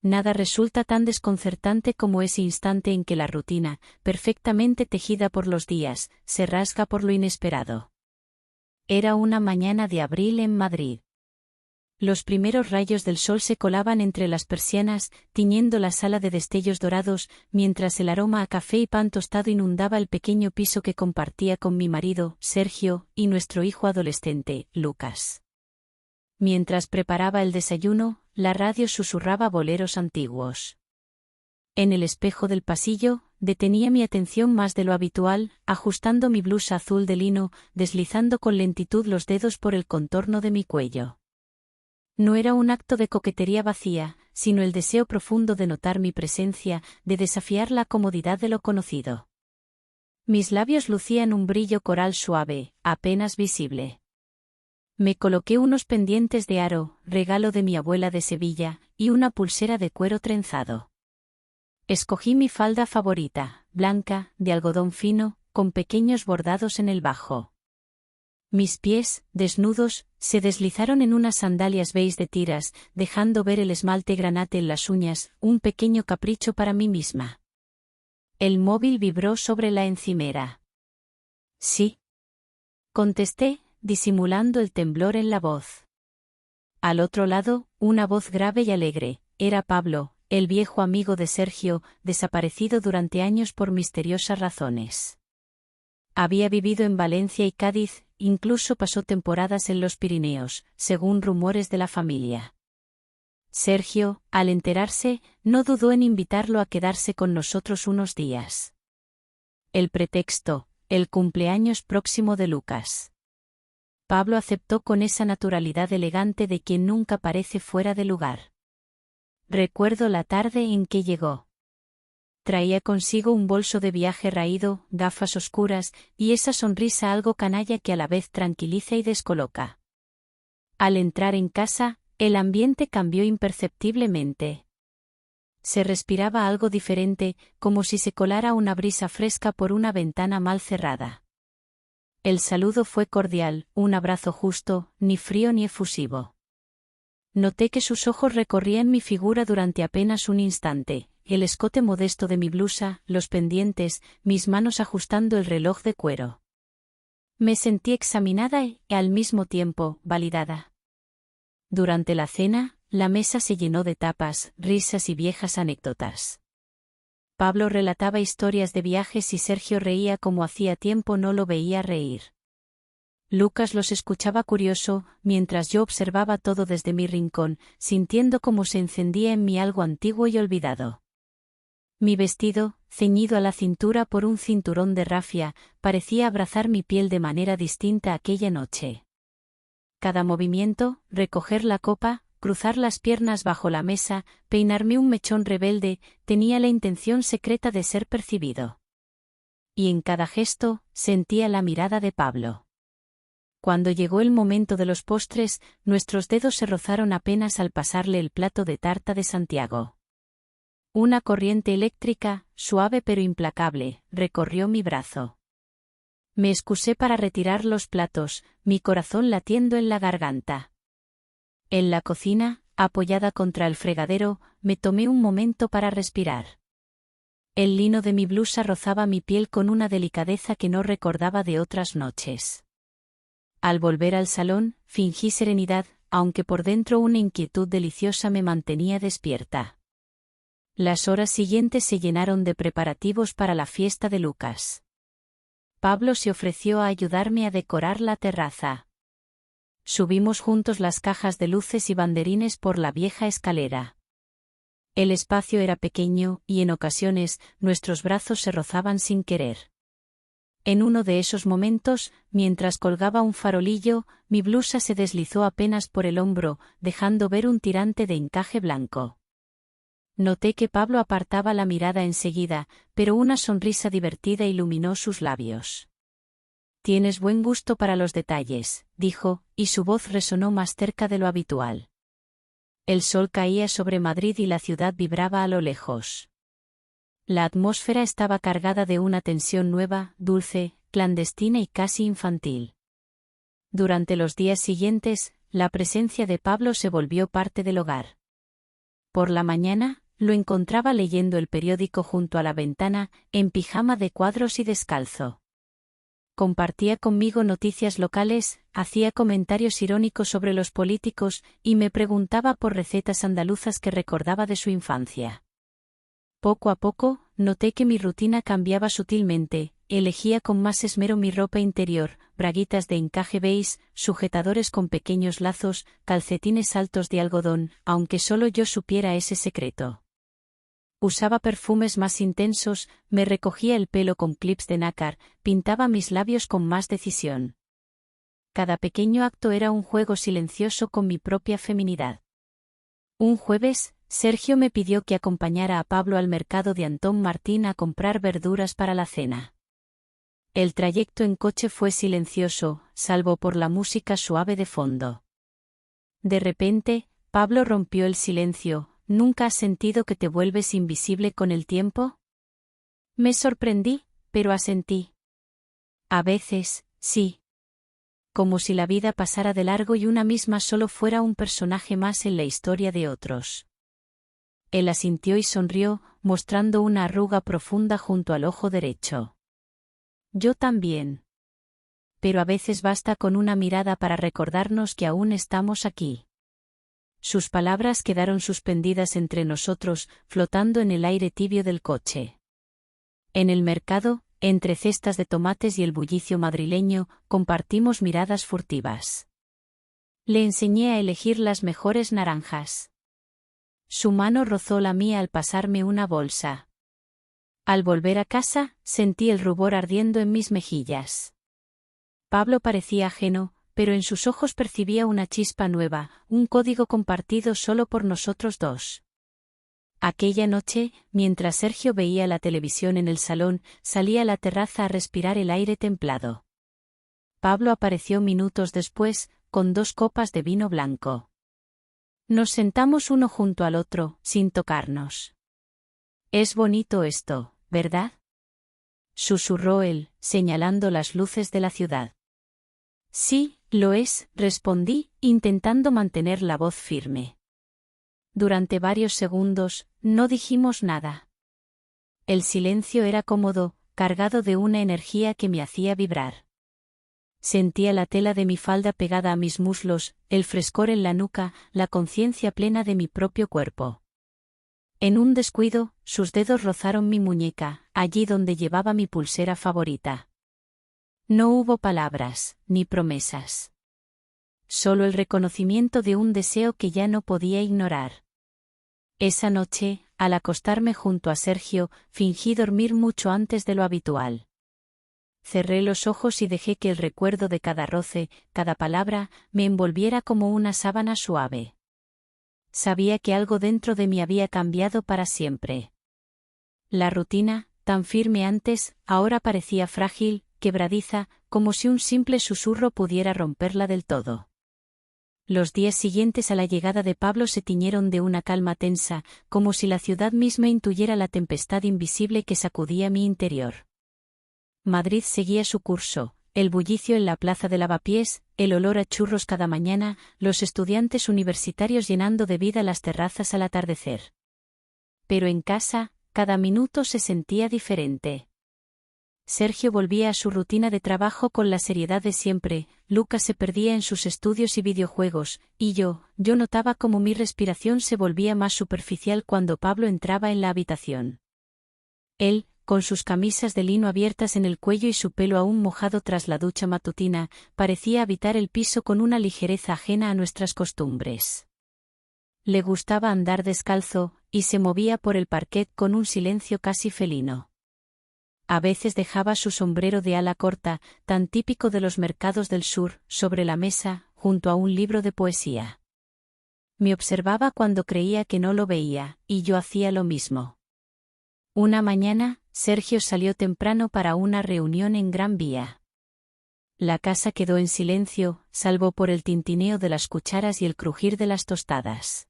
nada resulta tan desconcertante como ese instante en que la rutina, perfectamente tejida por los días, se rasga por lo inesperado. Era una mañana de abril en Madrid. Los primeros rayos del sol se colaban entre las persianas, tiñendo la sala de destellos dorados, mientras el aroma a café y pan tostado inundaba el pequeño piso que compartía con mi marido, Sergio, y nuestro hijo adolescente, Lucas. Mientras preparaba el desayuno, la radio susurraba boleros antiguos. En el espejo del pasillo, detenía mi atención más de lo habitual, ajustando mi blusa azul de lino, deslizando con lentitud los dedos por el contorno de mi cuello. No era un acto de coquetería vacía, sino el deseo profundo de notar mi presencia, de desafiar la comodidad de lo conocido. Mis labios lucían un brillo coral suave, apenas visible. Me coloqué unos pendientes de aro, regalo de mi abuela de Sevilla, y una pulsera de cuero trenzado. Escogí mi falda favorita, blanca, de algodón fino, con pequeños bordados en el bajo. Mis pies, desnudos, se deslizaron en unas sandalias beige de tiras, dejando ver el esmalte granate en las uñas, un pequeño capricho para mí misma. El móvil vibró sobre la encimera. Sí. Contesté, disimulando el temblor en la voz. Al otro lado, una voz grave y alegre, era Pablo, el viejo amigo de Sergio, desaparecido durante años por misteriosas razones. Había vivido en Valencia y Cádiz, incluso pasó temporadas en los Pirineos, según rumores de la familia. Sergio, al enterarse, no dudó en invitarlo a quedarse con nosotros unos días. El pretexto, el cumpleaños próximo de Lucas. Pablo aceptó con esa naturalidad elegante de quien nunca parece fuera de lugar. Recuerdo la tarde en que llegó. Traía consigo un bolso de viaje raído, gafas oscuras, y esa sonrisa algo canalla que a la vez tranquiliza y descoloca. Al entrar en casa, el ambiente cambió imperceptiblemente. Se respiraba algo diferente, como si se colara una brisa fresca por una ventana mal cerrada. El saludo fue cordial, un abrazo justo, ni frío ni efusivo. Noté que sus ojos recorrían mi figura durante apenas un instante. El escote modesto de mi blusa, los pendientes, mis manos ajustando el reloj de cuero. Me sentí examinada y, al mismo tiempo, validada. Durante la cena, la mesa se llenó de tapas, risas y viejas anécdotas. Pablo relataba historias de viajes y Sergio reía como hacía tiempo no lo veía reír. Lucas los escuchaba curioso, mientras yo observaba todo desde mi rincón, sintiendo cómo se encendía en mí algo antiguo y olvidado. Mi vestido, ceñido a la cintura por un cinturón de rafia, parecía abrazar mi piel de manera distinta aquella noche. Cada movimiento, recoger la copa, cruzar las piernas bajo la mesa, peinarme un mechón rebelde, tenía la intención secreta de ser percibido. Y en cada gesto, sentía la mirada de Pablo. Cuando llegó el momento de los postres, nuestros dedos se rozaron apenas al pasarle el plato de tarta de Santiago. Una corriente eléctrica, suave pero implacable, recorrió mi brazo. Me excusé para retirar los platos, mi corazón latiendo en la garganta. En la cocina, apoyada contra el fregadero, me tomé un momento para respirar. El lino de mi blusa rozaba mi piel con una delicadeza que no recordaba de otras noches. Al volver al salón, fingí serenidad, aunque por dentro una inquietud deliciosa me mantenía despierta. Las horas siguientes se llenaron de preparativos para la fiesta de Lucas. Pablo se ofreció a ayudarme a decorar la terraza. Subimos juntos las cajas de luces y banderines por la vieja escalera. El espacio era pequeño, y en ocasiones, nuestros brazos se rozaban sin querer. En uno de esos momentos, mientras colgaba un farolillo, mi blusa se deslizó apenas por el hombro, dejando ver un tirante de encaje blanco. Noté que Pablo apartaba la mirada enseguida, pero una sonrisa divertida iluminó sus labios. «Tienes buen gusto para los detalles», dijo, y su voz resonó más cerca de lo habitual. El sol caía sobre Madrid y la ciudad vibraba a lo lejos. La atmósfera estaba cargada de una tensión nueva, dulce, clandestina y casi infantil. Durante los días siguientes, la presencia de Pablo se volvió parte del hogar. Por la mañana, lo encontraba leyendo el periódico junto a la ventana, en pijama de cuadros y descalzo. Compartía conmigo noticias locales, hacía comentarios irónicos sobre los políticos y me preguntaba por recetas andaluzas que recordaba de su infancia. Poco a poco, noté que mi rutina cambiaba sutilmente, elegía con más esmero mi ropa interior, braguitas de encaje beige, sujetadores con pequeños lazos, calcetines altos de algodón, aunque solo yo supiera ese secreto. Usaba perfumes más intensos, me recogía el pelo con clips de nácar, pintaba mis labios con más decisión. Cada pequeño acto era un juego silencioso con mi propia feminidad. Un jueves, Sergio me pidió que acompañara a Pablo al mercado de Antón Martín a comprar verduras para la cena. El trayecto en coche fue silencioso, salvo por la música suave de fondo. De repente, Pablo rompió el silencio. ¿Nunca has sentido que te vuelves invisible con el tiempo? Me sorprendí, pero asentí. A veces, sí. Como si la vida pasara de largo y una misma solo fuera un personaje más en la historia de otros. Él asintió y sonrió, mostrando una arruga profunda junto al ojo derecho. Yo también. Pero a veces basta con una mirada para recordarnos que aún estamos aquí. Sus palabras quedaron suspendidas entre nosotros, flotando en el aire tibio del coche. En el mercado, entre cestas de tomates y el bullicio madrileño, compartimos miradas furtivas. Le enseñé a elegir las mejores naranjas. Su mano rozó la mía al pasarme una bolsa. Al volver a casa, sentí el rubor ardiendo en mis mejillas. Pablo parecía ajeno, pero en sus ojos percibía una chispa nueva, un código compartido solo por nosotros dos. Aquella noche, mientras Sergio veía la televisión en el salón, salí a la terraza a respirar el aire templado. Pablo apareció minutos después, con 2 copas de vino blanco. Nos sentamos uno junto al otro, sin tocarnos. Es bonito esto, ¿verdad? Susurró él, señalando las luces de la ciudad. Sí, lo es, respondí, intentando mantener la voz firme. Durante varios segundos, no dijimos nada. El silencio era cómodo, cargado de una energía que me hacía vibrar. Sentía la tela de mi falda pegada a mis muslos, el frescor en la nuca, la conciencia plena de mi propio cuerpo. En un descuido, sus dedos rozaron mi muñeca, allí donde llevaba mi pulsera favorita. No hubo palabras, ni promesas. Solo el reconocimiento de un deseo que ya no podía ignorar. Esa noche, al acostarme junto a Sergio, fingí dormir mucho antes de lo habitual. Cerré los ojos y dejé que el recuerdo de cada roce, cada palabra, me envolviera como una sábana suave. Sabía que algo dentro de mí había cambiado para siempre. La rutina, tan firme antes, ahora parecía frágil, quebradiza, como si un simple susurro pudiera romperla del todo. Los días siguientes a la llegada de Pablo se tiñeron de una calma tensa, como si la ciudad misma intuyera la tempestad invisible que sacudía mi interior. Madrid seguía su curso, el bullicio en la plaza de Lavapiés, el olor a churros cada mañana, los estudiantes universitarios llenando de vida las terrazas al atardecer. Pero en casa, cada minuto se sentía diferente. Sergio volvía a su rutina de trabajo con la seriedad de siempre, Lucas se perdía en sus estudios y videojuegos, y yo notaba cómo mi respiración se volvía más superficial cuando Pablo entraba en la habitación. Él, con sus camisas de lino abiertas en el cuello y su pelo aún mojado tras la ducha matutina, parecía habitar el piso con una ligereza ajena a nuestras costumbres. Le gustaba andar descalzo, y se movía por el parquet con un silencio casi felino. A veces dejaba su sombrero de ala corta, tan típico de los mercados del sur, sobre la mesa, junto a un libro de poesía. Me observaba cuando creía que no lo veía, y yo hacía lo mismo. Una mañana, Sergio salió temprano para una reunión en Gran Vía. La casa quedó en silencio, salvo por el tintineo de las cucharas y el crujir de las tostadas.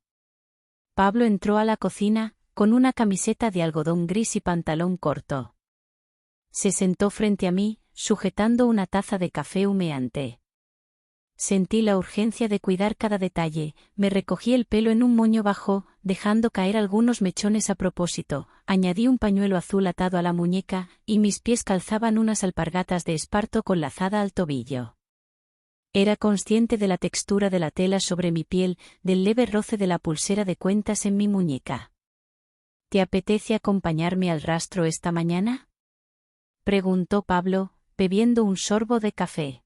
Pablo entró a la cocina, con una camiseta de algodón gris y pantalón corto. Se sentó frente a mí, sujetando una taza de café humeante. Sentí la urgencia de cuidar cada detalle, me recogí el pelo en un moño bajo, dejando caer algunos mechones a propósito, añadí un pañuelo azul atado a la muñeca, y mis pies calzaban unas alpargatas de esparto con lazada al tobillo. Era consciente de la textura de la tela sobre mi piel, del leve roce de la pulsera de cuentas en mi muñeca. ¿Te apetece acompañarme al rastro esta mañana?, preguntó Pablo, bebiendo un sorbo de café.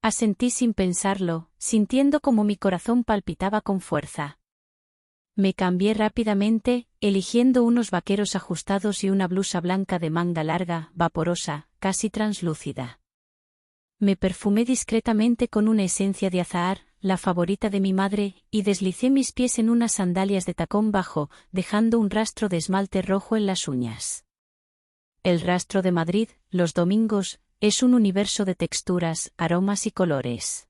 Asentí sin pensarlo, sintiendo como mi corazón palpitaba con fuerza. Me cambié rápidamente, eligiendo unos vaqueros ajustados y una blusa blanca de manga larga, vaporosa, casi translúcida. Me perfumé discretamente con una esencia de azahar, la favorita de mi madre, y deslicé mis pies en unas sandalias de tacón bajo, dejando un rastro de esmalte rojo en las uñas. El rastro de Madrid, los domingos, es un universo de texturas, aromas y colores.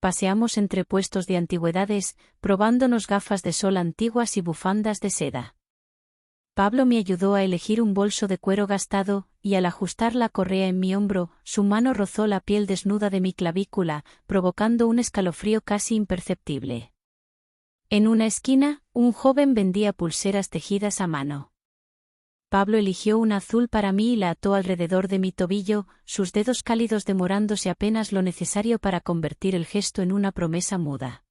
Paseamos entre puestos de antigüedades, probándonos gafas de sol antiguas y bufandas de seda. Pablo me ayudó a elegir un bolso de cuero gastado, y al ajustar la correa en mi hombro, su mano rozó la piel desnuda de mi clavícula, provocando un escalofrío casi imperceptible. En una esquina, un joven vendía pulseras tejidas a mano. Pablo eligió una azul para mí y la ató alrededor de mi tobillo, sus dedos cálidos demorándose apenas lo necesario para convertir el gesto en una promesa muda.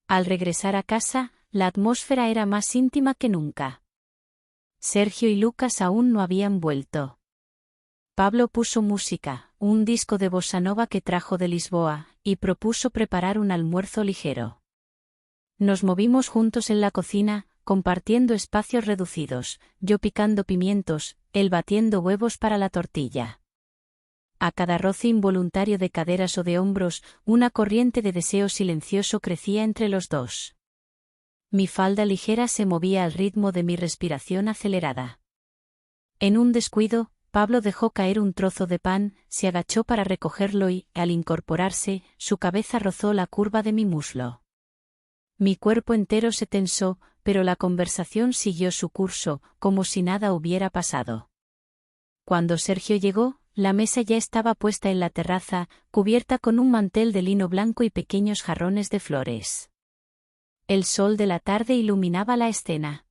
Al regresar a casa, la atmósfera era más íntima que nunca. Sergio y Lucas aún no habían vuelto. Pablo puso música, un disco de bossa nova que trajo de Lisboa, y propuso preparar un almuerzo ligero. Nos movimos juntos en la cocina, compartiendo espacios reducidos, yo picando pimientos, él batiendo huevos para la tortilla. A cada roce involuntario de caderas o de hombros, una corriente de deseo silencioso crecía entre los dos. Mi falda ligera se movía al ritmo de mi respiración acelerada. En un descuido, Pablo dejó caer un trozo de pan, se agachó para recogerlo y, al incorporarse, su cabeza rozó la curva de mi muslo. Mi cuerpo entero se tensó, pero la conversación siguió su curso, como si nada hubiera pasado. Cuando Sergio llegó, la mesa ya estaba puesta en la terraza, cubierta con un mantel de lino blanco y pequeños jarrones de flores. El sol de la tarde iluminaba la escena.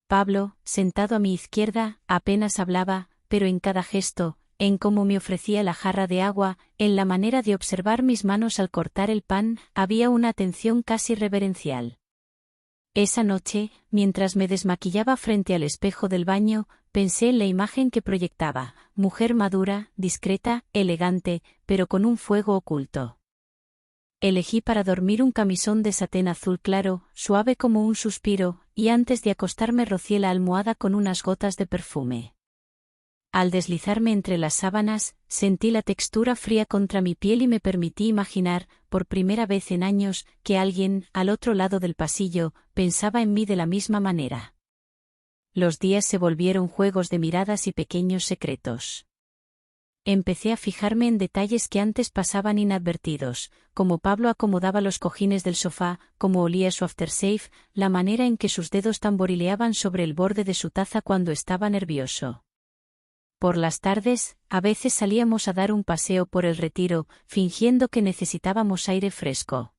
Pablo, sentado a mi izquierda, apenas hablaba, pero en cada gesto, en cómo me ofrecía la jarra de agua, en la manera de observar mis manos al cortar el pan, había una atención casi reverencial. Esa noche, mientras me desmaquillaba frente al espejo del baño, pensé en la imagen que proyectaba, mujer madura, discreta, elegante, pero con un fuego oculto. Elegí para dormir un camisón de satén azul claro, suave como un suspiro, y antes de acostarme rocié la almohada con unas gotas de perfume. Al deslizarme entre las sábanas, sentí la textura fría contra mi piel y me permití imaginar, por primera vez en años, que alguien, al otro lado del pasillo, pensaba en mí de la misma manera. Los días se volvieron juegos de miradas y pequeños secretos. Empecé a fijarme en detalles que antes pasaban inadvertidos, como Pablo acomodaba los cojines del sofá, cómo olía su aftershave, la manera en que sus dedos tamborileaban sobre el borde de su taza cuando estaba nervioso. Por las tardes, a veces salíamos a dar un paseo por el Retiro, fingiendo que necesitábamos aire fresco.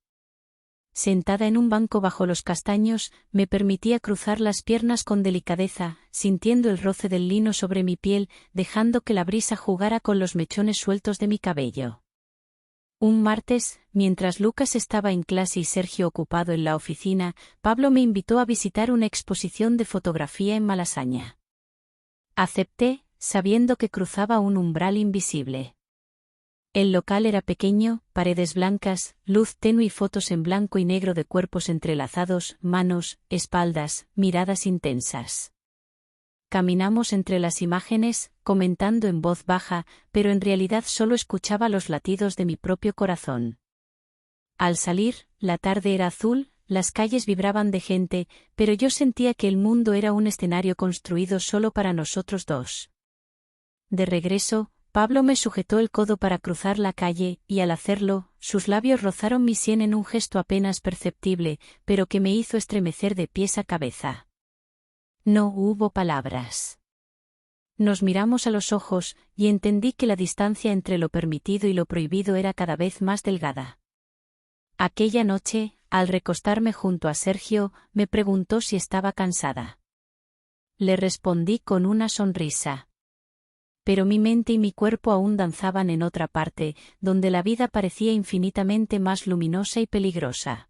Sentada en un banco bajo los castaños, me permitía cruzar las piernas con delicadeza, sintiendo el roce del lino sobre mi piel, dejando que la brisa jugara con los mechones sueltos de mi cabello. Un martes, mientras Lucas estaba en clase y Sergio ocupado en la oficina, Pablo me invitó a visitar una exposición de fotografía en Malasaña. Acepté, sabiendo que cruzaba un umbral invisible. El local era pequeño, paredes blancas, luz tenue y fotos en blanco y negro de cuerpos entrelazados, manos, espaldas, miradas intensas. Caminamos entre las imágenes, comentando en voz baja, pero en realidad solo escuchaba los latidos de mi propio corazón. Al salir, la tarde era azul, las calles vibraban de gente, pero yo sentía que el mundo era un escenario construido solo para nosotros dos. De regreso, Pablo me sujetó el codo para cruzar la calle, y al hacerlo, sus labios rozaron mi sien en un gesto apenas perceptible, pero que me hizo estremecer de pies a cabeza. No hubo palabras. Nos miramos a los ojos, y entendí que la distancia entre lo permitido y lo prohibido era cada vez más delgada. Aquella noche, al recostarme junto a Sergio, me preguntó si estaba cansada. Le respondí con una sonrisa. Pero mi mente y mi cuerpo aún danzaban en otra parte, donde la vida parecía infinitamente más luminosa y peligrosa.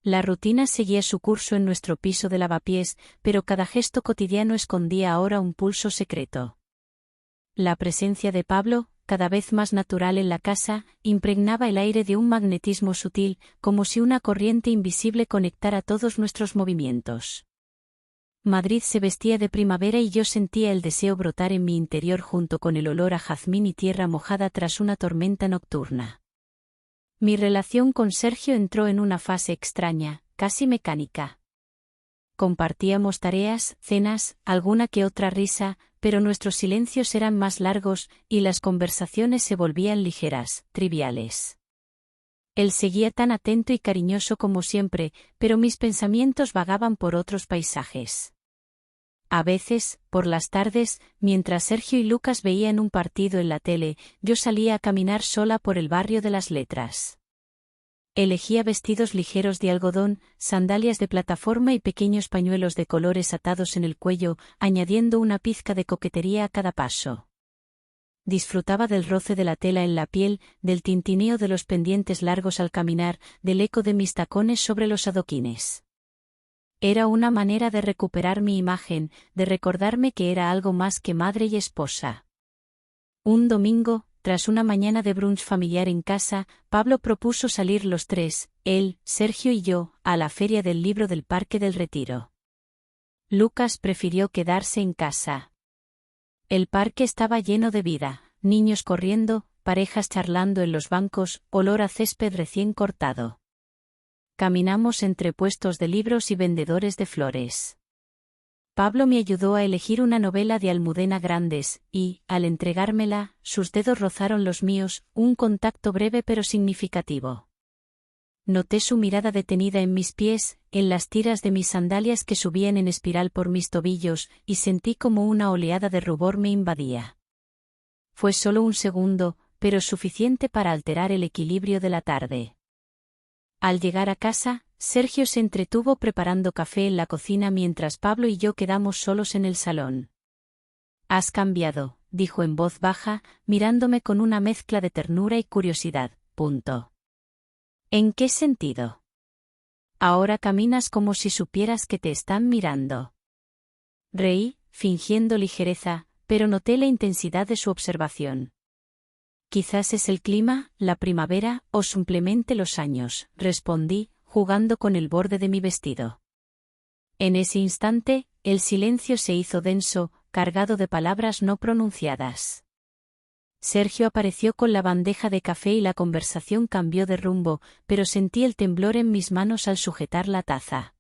La rutina seguía su curso en nuestro piso de lavapiés, pero cada gesto cotidiano escondía ahora un pulso secreto. La presencia de Pablo, cada vez más natural en la casa, impregnaba el aire de un magnetismo sutil, como si una corriente invisible conectara todos nuestros movimientos. Madrid se vestía de primavera y yo sentía el deseo brotar en mi interior junto con el olor a jazmín y tierra mojada tras una tormenta nocturna. Mi relación con Sergio entró en una fase extraña, casi mecánica. Compartíamos tareas, cenas, alguna que otra risa, pero nuestros silencios eran más largos, y las conversaciones se volvían ligeras, triviales. Él seguía tan atento y cariñoso como siempre, pero mis pensamientos vagaban por otros paisajes. A veces, por las tardes, mientras Sergio y Lucas veían un partido en la tele, yo salía a caminar sola por el barrio de las Letras. Elegía vestidos ligeros de algodón, sandalias de plataforma y pequeños pañuelos de colores atados en el cuello, añadiendo una pizca de coquetería a cada paso. Disfrutaba del roce de la tela en la piel, del tintineo de los pendientes largos al caminar, del eco de mis tacones sobre los adoquines. Era una manera de recuperar mi imagen, de recordarme que era algo más que madre y esposa. Un domingo, tras una mañana de brunch familiar en casa, Pablo propuso salir los tres, él, Sergio y yo, a la feria del libro del Parque del Retiro. Lucas prefirió quedarse en casa. El parque estaba lleno de vida, niños corriendo, parejas charlando en los bancos, olor a césped recién cortado. Caminamos entre puestos de libros y vendedores de flores. Pablo me ayudó a elegir una novela de Almudena Grandes, y, al entregármela, sus dedos rozaron los míos, un contacto breve pero significativo. Noté su mirada detenida en mis pies, en las tiras de mis sandalias que subían en espiral por mis tobillos, y sentí como una oleada de rubor me invadía. Fue solo un segundo, pero suficiente para alterar el equilibrio de la tarde. Al llegar a casa, Sergio se entretuvo preparando café en la cocina mientras Pablo y yo quedamos solos en el salón. «Has cambiado», dijo en voz baja, mirándome con una mezcla de ternura y curiosidad. «¿En qué sentido? Ahora caminas como si supieras que te están mirando». Reí, fingiendo ligereza, pero noté la intensidad de su observación. «Quizás es el clima, la primavera, o simplemente los años», respondí, jugando con el borde de mi vestido. En ese instante, el silencio se hizo denso, cargado de palabras no pronunciadas. Sergio apareció con la bandeja de café y la conversación cambió de rumbo, pero sentí el temblor en mis manos al sujetar la taza.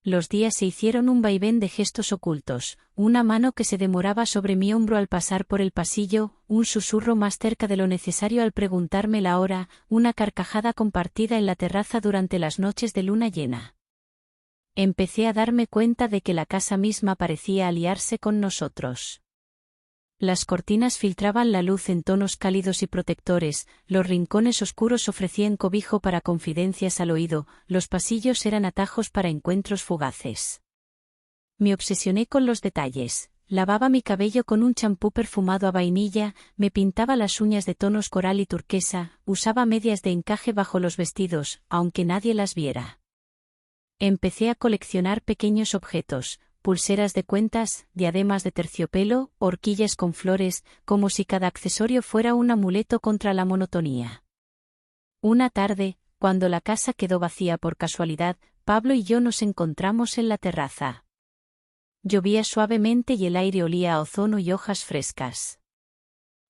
Los días se hicieron un vaivén de gestos ocultos, una mano que se demoraba sobre mi hombro al pasar por el pasillo, un susurro más cerca de lo necesario al preguntarme la hora, una carcajada compartida en la terraza durante las noches de luna llena. Empecé a darme cuenta de que la casa misma parecía aliarse con nosotros. Las cortinas filtraban la luz en tonos cálidos y protectores, los rincones oscuros ofrecían cobijo para confidencias al oído, los pasillos eran atajos para encuentros fugaces. Me obsesioné con los detalles, lavaba mi cabello con un champú perfumado a vainilla, me pintaba las uñas de tonos coral y turquesa, usaba medias de encaje bajo los vestidos, aunque nadie las viera. Empecé a coleccionar pequeños objetos, pulseras de cuentas, diademas de terciopelo, horquillas con flores, como si cada accesorio fuera un amuleto contra la monotonía. Una tarde, cuando la casa quedó vacía por casualidad, Pablo y yo nos encontramos en la terraza. Llovía suavemente y el aire olía a ozono y hojas frescas.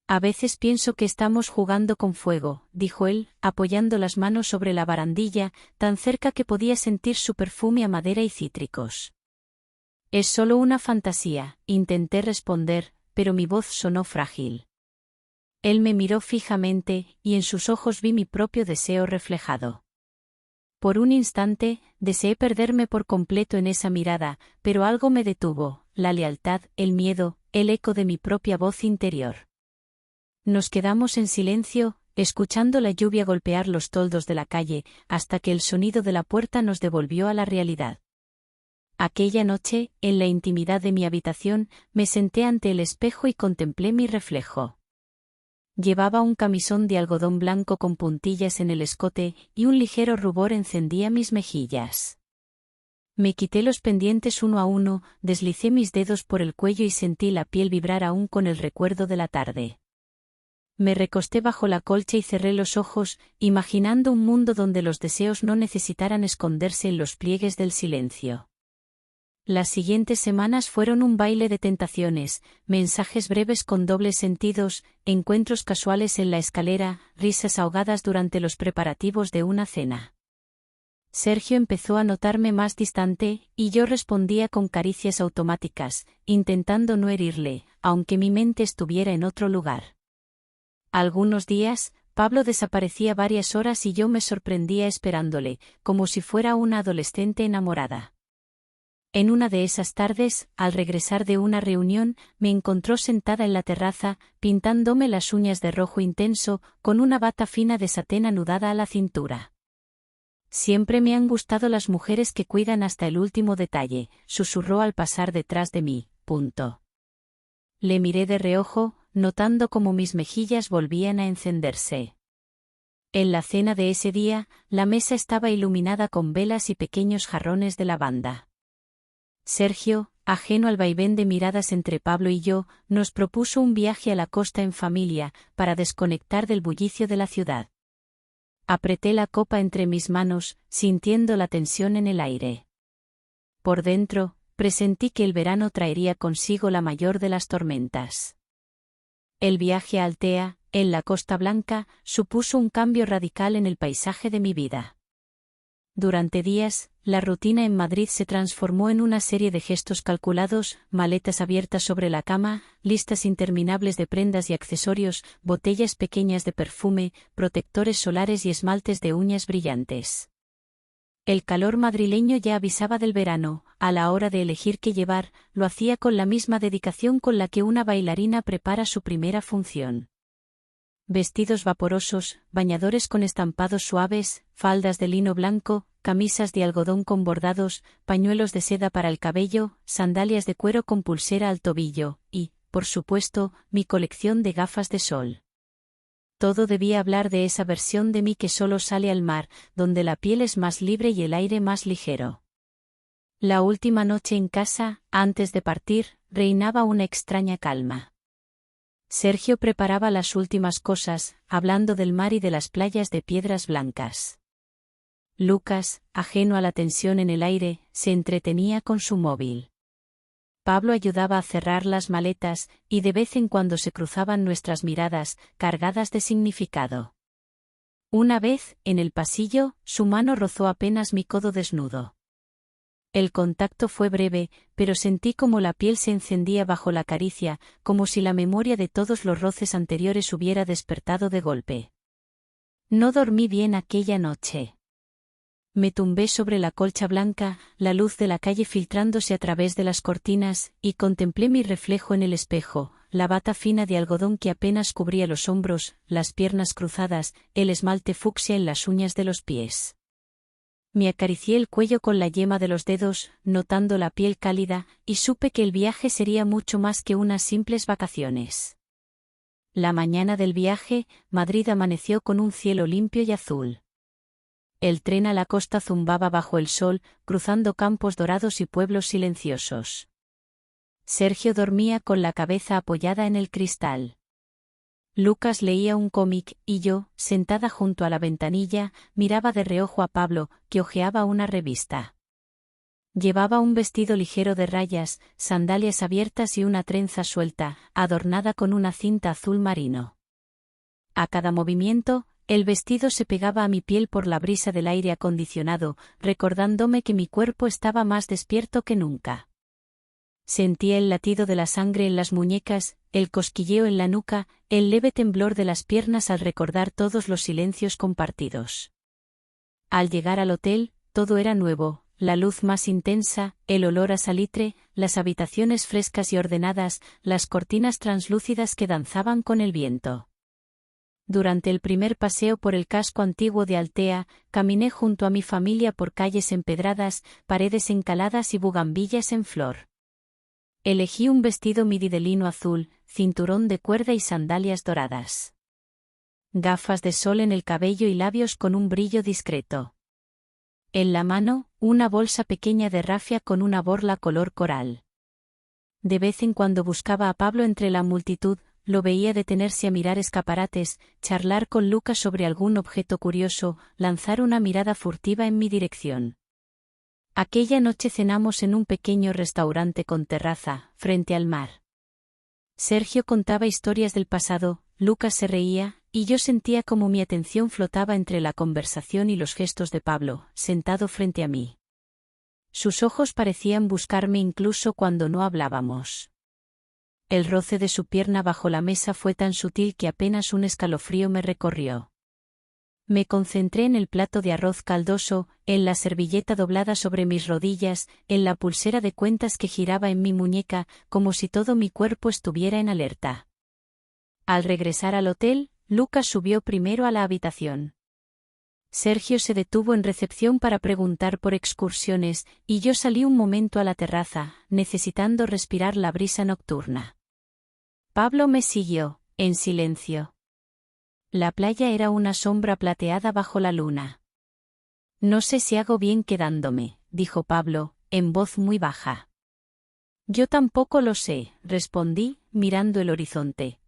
«A veces pienso que estamos jugando con fuego», dijo él, apoyando las manos sobre la barandilla, tan cerca que podía sentir su perfume a madera y cítricos. «Es solo una fantasía», intenté responder, pero mi voz sonó frágil. Él me miró fijamente, y en sus ojos vi mi propio deseo reflejado. Por un instante, deseé perderme por completo en esa mirada, pero algo me detuvo, la lealtad, el miedo, el eco de mi propia voz interior. Nos quedamos en silencio, escuchando la lluvia golpear los toldos de la calle, hasta que el sonido de la puerta nos devolvió a la realidad. Aquella noche, en la intimidad de mi habitación, me senté ante el espejo y contemplé mi reflejo. Llevaba un camisón de algodón blanco con puntillas en el escote, y un ligero rubor encendía mis mejillas. Me quité los pendientes uno a uno, deslicé mis dedos por el cuello y sentí la piel vibrar aún con el recuerdo de la tarde. Me recosté bajo la colcha y cerré los ojos, imaginando un mundo donde los deseos no necesitaran esconderse en los pliegues del silencio. Las siguientes semanas fueron un baile de tentaciones, mensajes breves con dobles sentidos, encuentros casuales en la escalera, risas ahogadas durante los preparativos de una cena. Sergio empezó a notarme más distante, y yo respondía con caricias automáticas, intentando no herirle, aunque mi mente estuviera en otro lugar. Algunos días, Pablo desaparecía varias horas y yo me sorprendía esperándole, como si fuera una adolescente enamorada. En una de esas tardes, al regresar de una reunión, me encontró sentada en la terraza, pintándome las uñas de rojo intenso, con una bata fina de satén anudada a la cintura. Siempre me han gustado las mujeres que cuidan hasta el último detalle, susurró al pasar detrás de mí. Le miré de reojo, notando cómo mis mejillas volvían a encenderse. En la cena de ese día, la mesa estaba iluminada con velas y pequeños jarrones de lavanda. Sergio, ajeno al vaivén de miradas entre Pablo y yo, nos propuso un viaje a la costa en familia, para desconectar del bullicio de la ciudad. Apreté la copa entre mis manos, sintiendo la tensión en el aire. Por dentro, presentí que el verano traería consigo la mayor de las tormentas. El viaje a Altea, en la Costa Blanca, supuso un cambio radical en el paisaje de mi vida. Durante días, la rutina en Madrid se transformó en una serie de gestos calculados, maletas abiertas sobre la cama, listas interminables de prendas y accesorios, botellas pequeñas de perfume, protectores solares y esmaltes de uñas brillantes. El calor madrileño ya avisaba del verano. A la hora de elegir qué llevar, lo hacía con la misma dedicación con la que una bailarina prepara su primera función. Vestidos vaporosos, bañadores con estampados suaves, faldas de lino blanco, camisas de algodón con bordados, pañuelos de seda para el cabello, sandalias de cuero con pulsera al tobillo, y, por supuesto, mi colección de gafas de sol. Todo debía hablar de esa versión de mí que solo sale al mar, donde la piel es más libre y el aire más ligero. La última noche en casa, antes de partir, reinaba una extraña calma. Sergio preparaba las últimas cosas, hablando del mar y de las playas de piedras blancas. Lucas, ajeno a la tensión en el aire, se entretenía con su móvil. Pablo ayudaba a cerrar las maletas, y de vez en cuando se cruzaban nuestras miradas, cargadas de significado. Una vez, en el pasillo, su mano rozó apenas mi codo desnudo. El contacto fue breve, pero sentí como la piel se encendía bajo la caricia, como si la memoria de todos los roces anteriores hubiera despertado de golpe. No dormí bien aquella noche. Me tumbé sobre la colcha blanca, la luz de la calle filtrándose a través de las cortinas, y contemplé mi reflejo en el espejo, la bata fina de algodón que apenas cubría los hombros, las piernas cruzadas, el esmalte fucsia en las uñas de los pies. Me acaricié el cuello con la yema de los dedos, notando la piel cálida, y supe que el viaje sería mucho más que unas simples vacaciones. La mañana del viaje, Madrid amaneció con un cielo limpio y azul. El tren a la costa zumbaba bajo el sol, cruzando campos dorados y pueblos silenciosos. Sergio dormía con la cabeza apoyada en el cristal. Lucas leía un cómic, y yo, sentada junto a la ventanilla, miraba de reojo a Pablo, que hojeaba una revista. Llevaba un vestido ligero de rayas, sandalias abiertas y una trenza suelta, adornada con una cinta azul marino. A cada movimiento, el vestido se pegaba a mi piel por la brisa del aire acondicionado, recordándome que mi cuerpo estaba más despierto que nunca. Sentía el latido de la sangre en las muñecas, el cosquilleo en la nuca, el leve temblor de las piernas al recordar todos los silencios compartidos. Al llegar al hotel, todo era nuevo, la luz más intensa, el olor a salitre, las habitaciones frescas y ordenadas, las cortinas translúcidas que danzaban con el viento. Durante el primer paseo por el casco antiguo de Altea, caminé junto a mi familia por calles empedradas, paredes encaladas y bugambillas en flor. Elegí un vestido midi de lino azul, cinturón de cuerda y sandalias doradas. Gafas de sol en el cabello y labios con un brillo discreto. En la mano, una bolsa pequeña de rafia con una borla color coral. De vez en cuando buscaba a Pablo entre la multitud, lo veía detenerse a mirar escaparates, charlar con Lucas sobre algún objeto curioso, lanzar una mirada furtiva en mi dirección. Aquella noche cenamos en un pequeño restaurante con terraza, frente al mar. Sergio contaba historias del pasado, Lucas se reía, y yo sentía como mi atención flotaba entre la conversación y los gestos de Pablo, sentado frente a mí. Sus ojos parecían buscarme incluso cuando no hablábamos. El roce de su pierna bajo la mesa fue tan sutil que apenas un escalofrío me recorrió. Me concentré en el plato de arroz caldoso, en la servilleta doblada sobre mis rodillas, en la pulsera de cuentas que giraba en mi muñeca, como si todo mi cuerpo estuviera en alerta. Al regresar al hotel, Lucas subió primero a la habitación. Sergio se detuvo en recepción para preguntar por excursiones, y yo salí un momento a la terraza, necesitando respirar la brisa nocturna. Pablo me siguió, en silencio. La playa era una sombra plateada bajo la luna. No sé si hago bien quedándome, dijo Pablo, en voz muy baja. Yo tampoco lo sé, respondí, mirando el horizonte.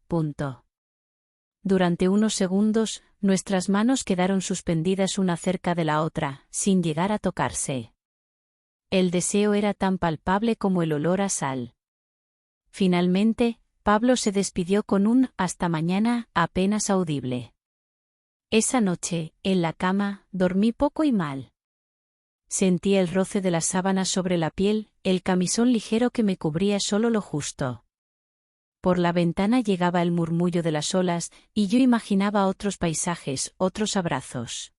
Durante unos segundos, nuestras manos quedaron suspendidas una cerca de la otra, sin llegar a tocarse. El deseo era tan palpable como el olor a sal. Finalmente, Pablo se despidió con un «hasta mañana» apenas audible. Esa noche, en la cama, dormí poco y mal. Sentí el roce de las sábanas sobre la piel, el camisón ligero que me cubría solo lo justo. Por la ventana llegaba el murmullo de las olas, y yo imaginaba otros paisajes, otros abrazos.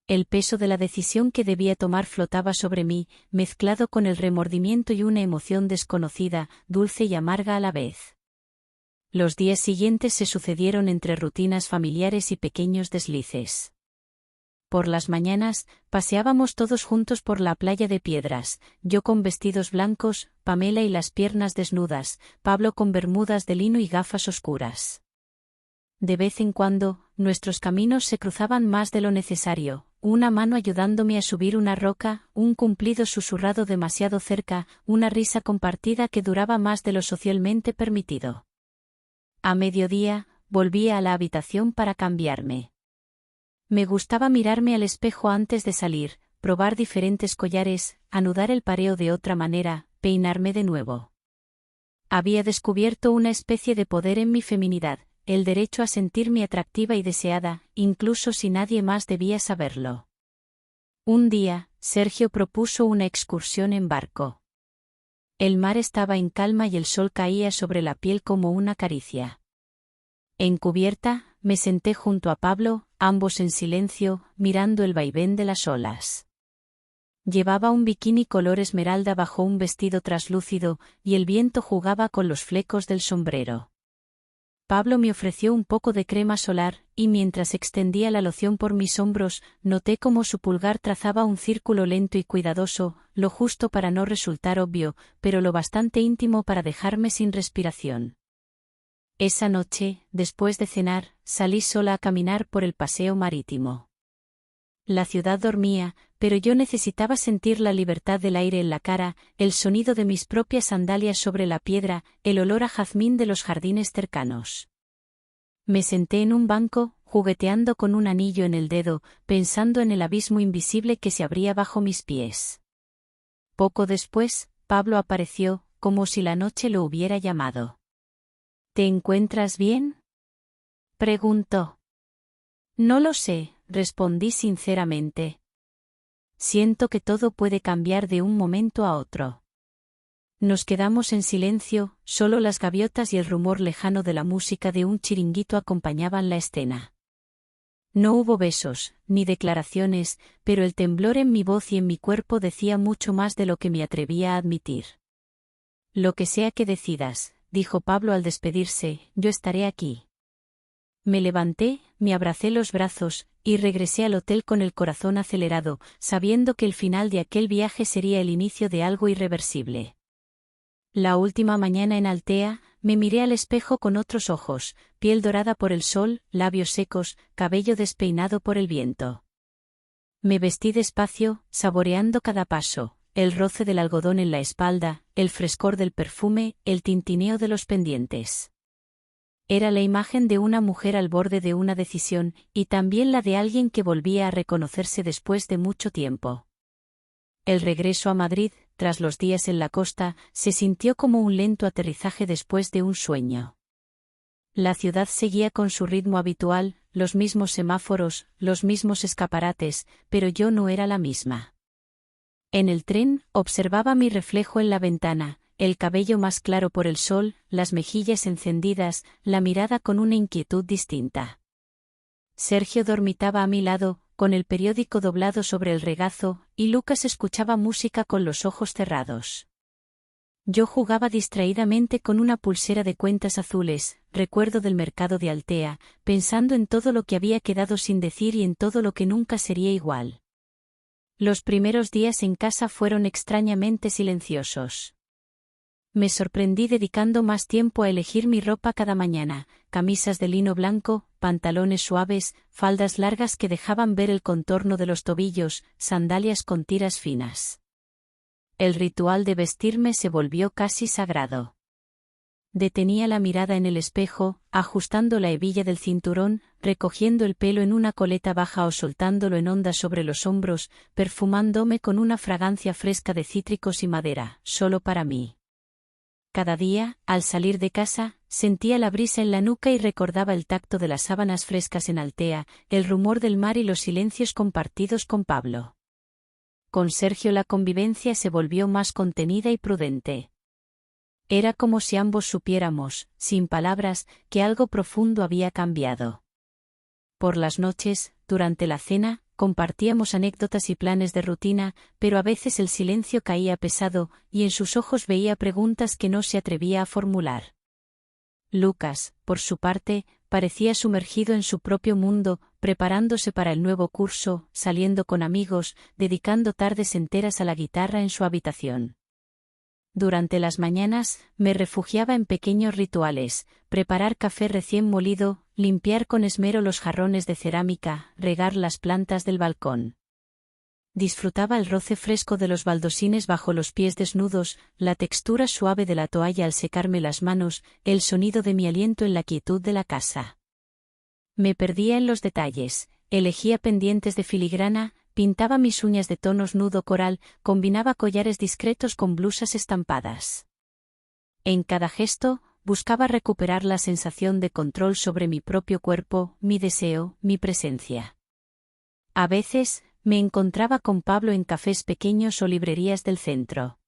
El peso de la decisión que debía tomar flotaba sobre mí, mezclado con el remordimiento y una emoción desconocida, dulce y amarga a la vez. Los días siguientes se sucedieron entre rutinas familiares y pequeños deslices. Por las mañanas, paseábamos todos juntos por la playa de piedras, yo con vestidos blancos, Pamela y las piernas desnudas, Pablo con bermudas de lino y gafas oscuras. De vez en cuando, nuestros caminos se cruzaban más de lo necesario, una mano ayudándome a subir una roca, un cumplido susurrado demasiado cerca, una risa compartida que duraba más de lo socialmente permitido. A mediodía, volvía a la habitación para cambiarme. Me gustaba mirarme al espejo antes de salir, probar diferentes collares, anudar el pareo de otra manera, peinarme de nuevo. Había descubierto una especie de poder en mi feminidad, el derecho a sentirme atractiva y deseada, incluso si nadie más debía saberlo. Un día, Sergio propuso una excursión en barco. El mar estaba en calma y el sol caía sobre la piel como una caricia. En cubierta, me senté junto a Pablo, ambos en silencio, mirando el vaivén de las olas. Llevaba un bikini color esmeralda bajo un vestido traslúcido, y el viento jugaba con los flecos del sombrero. Pablo me ofreció un poco de crema solar, y mientras extendía la loción por mis hombros, noté cómo su pulgar trazaba un círculo lento y cuidadoso, lo justo para no resultar obvio, pero lo bastante íntimo para dejarme sin respiración. Esa noche, después de cenar, salí sola a caminar por el paseo marítimo. La ciudad dormía, pero yo necesitaba sentir la libertad del aire en la cara, el sonido de mis propias sandalias sobre la piedra, el olor a jazmín de los jardines cercanos. Me senté en un banco, jugueteando con un anillo en el dedo, pensando en el abismo invisible que se abría bajo mis pies. Poco después, Pablo apareció, como si la noche lo hubiera llamado. ¿Te encuentras bien?, preguntó. No lo sé, respondí sinceramente. Siento que todo puede cambiar de un momento a otro. Nos quedamos en silencio, solo las gaviotas y el rumor lejano de la música de un chiringuito acompañaban la escena. No hubo besos, ni declaraciones, pero el temblor en mi voz y en mi cuerpo decía mucho más de lo que me atrevía a admitir. Lo que sea que decidas, dijo Pablo al despedirse, yo estaré aquí. Me levanté, me abracé los brazos, y regresé al hotel con el corazón acelerado, sabiendo que el final de aquel viaje sería el inicio de algo irreversible. La última mañana en Altea, me miré al espejo con otros ojos, piel dorada por el sol, labios secos, cabello despeinado por el viento. Me vestí despacio, saboreando cada paso, el roce del algodón en la espalda, el frescor del perfume, el tintineo de los pendientes. Era la imagen de una mujer al borde de una decisión, y también la de alguien que volvía a reconocerse después de mucho tiempo. El regreso a Madrid, tras los días en la costa, se sintió como un lento aterrizaje después de un sueño. La ciudad seguía con su ritmo habitual, los mismos semáforos, los mismos escaparates, pero yo no era la misma. En el tren, observaba mi reflejo en la ventana, el cabello más claro por el sol, las mejillas encendidas, la mirada con una inquietud distinta. Sergio dormitaba a mi lado, con el periódico doblado sobre el regazo, y Lucas escuchaba música con los ojos cerrados. Yo jugaba distraídamente con una pulsera de cuentas azules, recuerdo del mercado de Altea, pensando en todo lo que había quedado sin decir y en todo lo que nunca sería igual. Los primeros días en casa fueron extrañamente silenciosos. Me sorprendí dedicando más tiempo a elegir mi ropa cada mañana, camisas de lino blanco, pantalones suaves, faldas largas que dejaban ver el contorno de los tobillos, sandalias con tiras finas. El ritual de vestirme se volvió casi sagrado. Detenía la mirada en el espejo, ajustando la hebilla del cinturón, recogiendo el pelo en una coleta baja o soltándolo en ondas sobre los hombros, perfumándome con una fragancia fresca de cítricos y madera, solo para mí. Cada día, al salir de casa, sentía la brisa en la nuca y recordaba el tacto de las sábanas frescas en Altea, el rumor del mar y los silencios compartidos con Pablo. Con Sergio la convivencia se volvió más contenida y prudente. Era como si ambos supiéramos, sin palabras, que algo profundo había cambiado. Por las noches, durante la cena, compartíamos anécdotas y planes de rutina, pero a veces el silencio caía pesado, y en sus ojos veía preguntas que no se atrevía a formular. Lucas, por su parte, parecía sumergido en su propio mundo, preparándose para el nuevo curso, saliendo con amigos, dedicando tardes enteras a la guitarra en su habitación. Durante las mañanas, me refugiaba en pequeños rituales, preparar café recién molido, limpiar con esmero los jarrones de cerámica, regar las plantas del balcón. Disfrutaba el roce fresco de los baldosines bajo los pies desnudos, la textura suave de la toalla al secarme las manos, el sonido de mi aliento en la quietud de la casa. Me perdía en los detalles, elegía pendientes de filigrana, pintaba mis uñas de tonos nudo coral, combinaba collares discretos con blusas estampadas. En cada gesto, buscaba recuperar la sensación de control sobre mi propio cuerpo, mi deseo, mi presencia. A veces, me encontraba con Pablo en cafés pequeños o librerías del centro.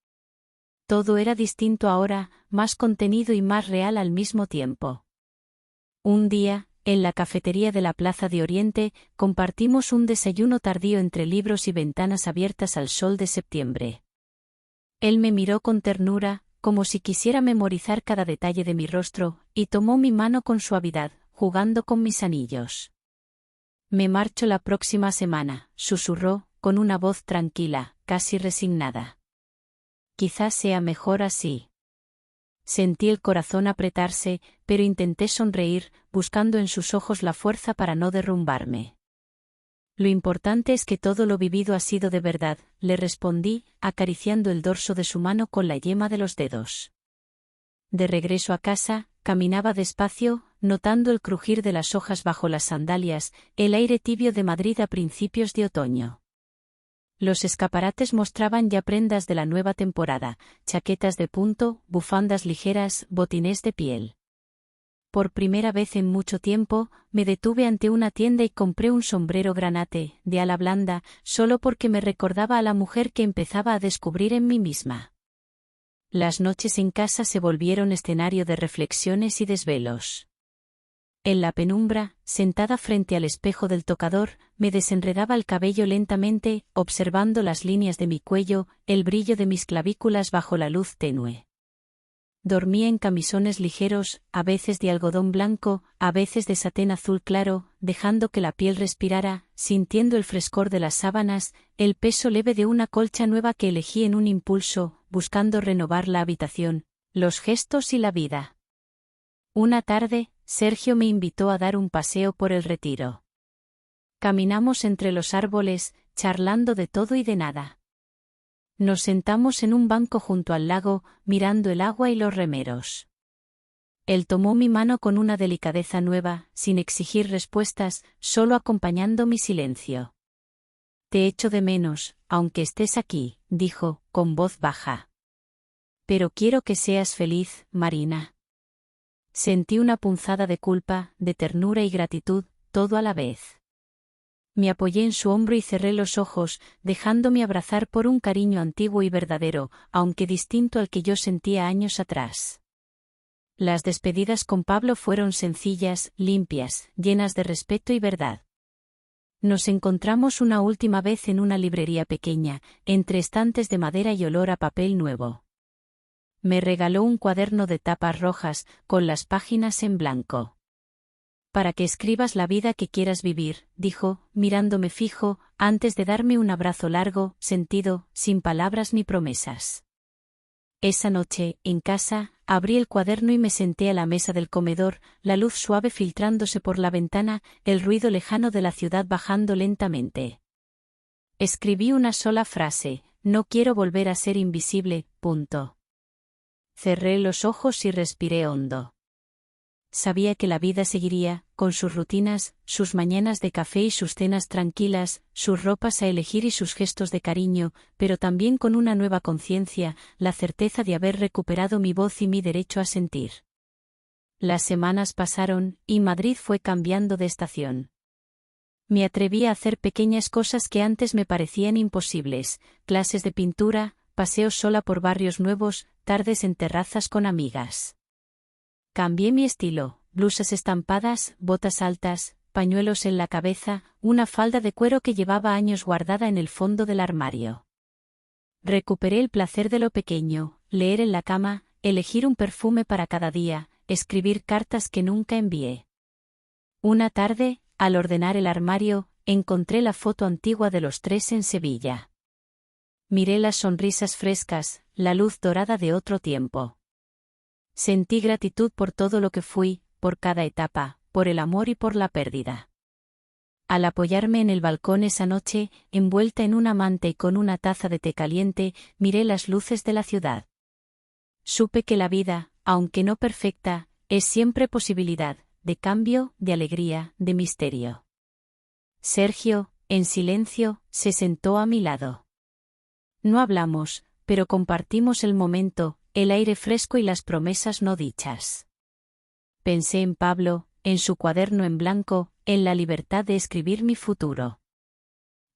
Todo era distinto ahora, más contenido y más real al mismo tiempo. Un día, en la cafetería de la Plaza de Oriente, compartimos un desayuno tardío entre libros y ventanas abiertas al sol de septiembre. Él me miró con ternura, como si quisiera memorizar cada detalle de mi rostro, y tomó mi mano con suavidad, jugando con mis anillos. Me marcho la próxima semana, susurró, con una voz tranquila, casi resignada. Quizás sea mejor así. Sentí el corazón apretarse, pero intenté sonreír, buscando en sus ojos la fuerza para no derrumbarme. Lo importante es que todo lo vivido ha sido de verdad, le respondí, acariciando el dorso de su mano con la yema de los dedos. De regreso a casa, caminaba despacio, notando el crujir de las hojas bajo las sandalias, el aire tibio de Madrid a principios de otoño. Los escaparates mostraban ya prendas de la nueva temporada, chaquetas de punto, bufandas ligeras, botines de piel. Por primera vez en mucho tiempo, me detuve ante una tienda y compré un sombrero granate, de ala blanda, solo porque me recordaba a la mujer que empezaba a descubrir en mí misma. Las noches en casa se volvieron escenario de reflexiones y desvelos. En la penumbra, sentada frente al espejo del tocador, me desenredaba el cabello lentamente, observando las líneas de mi cuello, el brillo de mis clavículas bajo la luz tenue. Dormía en camisones ligeros, a veces de algodón blanco, a veces de satén azul claro, dejando que la piel respirara, sintiendo el frescor de las sábanas, el peso leve de una colcha nueva que elegí en un impulso, buscando renovar la habitación, los gestos y la vida. Una tarde, Sergio me invitó a dar un paseo por el Retiro. Caminamos entre los árboles, charlando de todo y de nada. Nos sentamos en un banco junto al lago, mirando el agua y los remeros. Él tomó mi mano con una delicadeza nueva, sin exigir respuestas, solo acompañando mi silencio. «Te echo de menos, aunque estés aquí», dijo, con voz baja. «Pero quiero que seas feliz, Marina». Sentí una punzada de culpa, de ternura y gratitud, todo a la vez. Me apoyé en su hombro y cerré los ojos, dejándome abrazar por un cariño antiguo y verdadero, aunque distinto al que yo sentía años atrás. Las despedidas con Pablo fueron sencillas, limpias, llenas de respeto y verdad. Nos encontramos una última vez en una librería pequeña, entre estantes de madera y olor a papel nuevo. Me regaló un cuaderno de tapas rojas, con las páginas en blanco. «Para que escribas la vida que quieras vivir», dijo, mirándome fijo, antes de darme un abrazo largo, sentido, sin palabras ni promesas. Esa noche, en casa, abrí el cuaderno y me senté a la mesa del comedor, la luz suave filtrándose por la ventana, el ruido lejano de la ciudad bajando lentamente. Escribí una sola frase: «No quiero volver a ser invisible». Cerré los ojos y respiré hondo. Sabía que la vida seguiría, con sus rutinas, sus mañanas de café y sus cenas tranquilas, sus ropas a elegir y sus gestos de cariño, pero también con una nueva conciencia, la certeza de haber recuperado mi voz y mi derecho a sentir. Las semanas pasaron, y Madrid fue cambiando de estación. Me atreví a hacer pequeñas cosas que antes me parecían imposibles: clases de pintura, paseos sola por barrios nuevos, tardes en terrazas con amigas. Cambié mi estilo: blusas estampadas, botas altas, pañuelos en la cabeza, una falda de cuero que llevaba años guardada en el fondo del armario. Recuperé el placer de lo pequeño: leer en la cama, elegir un perfume para cada día, escribir cartas que nunca envié. Una tarde, al ordenar el armario, encontré la foto antigua de los tres en Sevilla. Miré las sonrisas frescas, la luz dorada de otro tiempo. Sentí gratitud por todo lo que fui, por cada etapa, por el amor y por la pérdida. Al apoyarme en el balcón esa noche, envuelta en una manta y con una taza de té caliente, miré las luces de la ciudad. Supe que la vida, aunque no perfecta, es siempre posibilidad, de cambio, de alegría, de misterio. Sergio, en silencio, se sentó a mi lado. No hablamos, pero compartimos el momento, el aire fresco y las promesas no dichas. Pensé en Pablo, en su cuaderno en blanco, en la libertad de escribir mi futuro.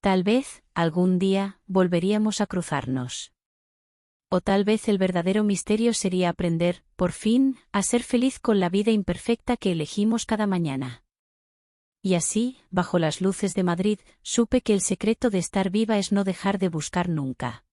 Tal vez, algún día, volveríamos a cruzarnos. O tal vez el verdadero misterio sería aprender, por fin, a ser feliz con la vida imperfecta que elegimos cada mañana. Y así, bajo las luces de Madrid, supe que el secreto de estar viva es no dejar de buscar nunca.